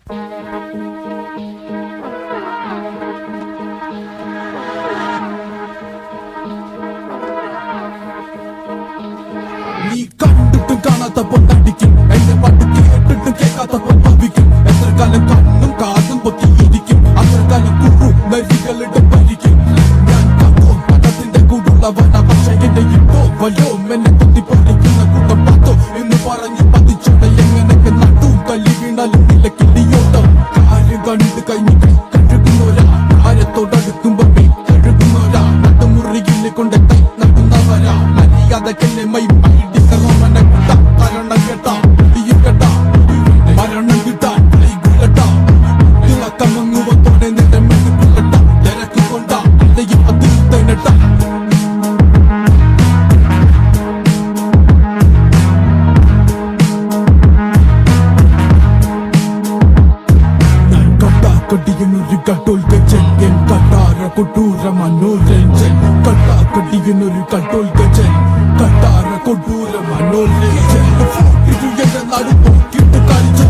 നീ കണ്ടിട്ടും കാണാത്തപ്പോൾ നടിക്കും, എന്റെ പാട്ട് കേട്ടിട്ടും കേൾക്കാത്തപ്പോൾ ഭവിക്കും. എത്ര കാലം കണ്ണും കാതും പൊത്തിയിരിക്കും, അത്ര കാലം കുറു നരികളുടെ ഭരിക്കും. ഞാൻ കാക്കും പണത്തിന്റെ കൂടുള്ളവന, പക്ഷെ എന്റെ ഇട്ടോ വല്ലോ എന്നെ കുത്തിപ്പൊളിക്കുന്ന കൂട്ടം പത്തോ എന്ന് പറഞ്ഞ് പതിച്ചോട. എങ്ങനെയൊക്കെ നട്ടും കല്ലി വീണാലും നിലക്കിടിയോട്ടോ. കാര്യം കണ്ട് കഴിഞ്ഞ് കഴുകുന്നോരാ, കാര്യത്തോടടുക്കുമ്പോ കഴുകുന്നോരാ. നട്ടുമുറിയിൽ കൊണ്ട് കൈ നടുന്നവരാ, മര്യാദക്കെന്നെ മൈ കൊട്ടൂര മനോരഞ്ജൻ, കട്ടാക്കടിയുന്നൊരു കട്ടോൽ ഗജൻ, കട്ടാര കൊട്ടൂര മനോരഞ്ജൻ. എന്റെ നാട് നോക്കിട്ട് കളിച്ചോ,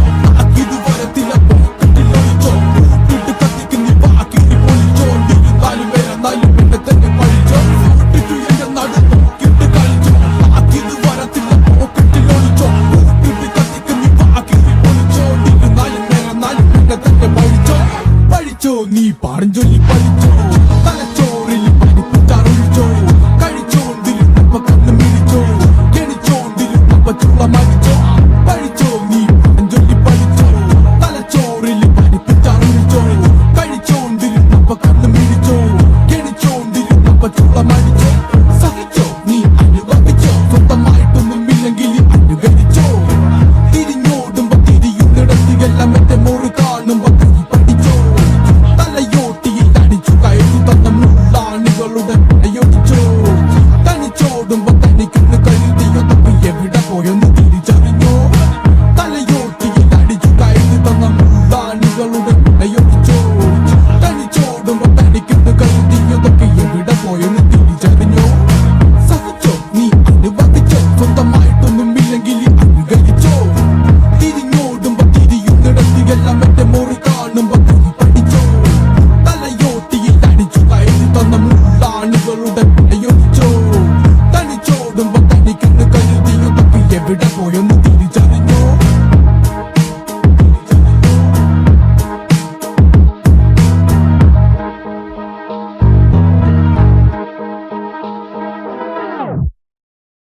ഇത് വരത്തില്ല പോക്കറ്റിലൊളിച്ചോ. കൂട്ടിട്ട് കത്തിക്കുന്ന ബാക്കി പൊളിച്ചോണ്ടിരുന്നാലും വരന്നാലും പിന്നെ തന്നെ പഠിച്ചോ. എന്റെ നാട് നോക്കിട്ട് കളിച്ചോ, ഇത് വരത്തില്ല പോക്കറ്റിലൊളിച്ചോ. കൂട്ടിട്ട് കത്തിക്കുന്ന ബാക്കി പൊളിച്ചോണ്ടിരുന്നാലും വരന്നാലും പിന്നെ തന്നെ പഠിച്ചോ. പഠിച്ചോ നീ പാടും ചൊല്ലി പഠിച്ചോ, തലച്ചോറിൽ പഠിപ്പിച്ചാറൊഴിച്ചോ. കഴിച്ചോണ്ടിരുന്നപ്പ കണ്ണ് മിഴിച്ചോ, കെണിച്ചോണ്ടിരുന്നപ്പ ചുള്ള മരിച്ചോ. പഠിച്ചോ നീ പാടും ചൊല്ലി പഠിച്ചോ, തലച്ചോറിൽ പഠിപ്പിച്ചാറൊഴിച്ചോ. കഴിച്ചോണ്ടിരുന്നപ്പ കണ്ണ് മിഴിച്ചോ, കെണിച്ചോണ്ടിരുന്നപ്പ ചുള്ള മരിച്ചോ. സഹിച്ചോ നീ അനുഭവിച്ചോ, സ്വന്തമായിട്ടൊന്നും ഇല്ലെങ്കിൽ അനുകരിച്ചോ. തിരിഞ്ഞോടുമ്പോ തിരിയുന്നിടത്ത് എല്ലാം എന്റെ മുറുക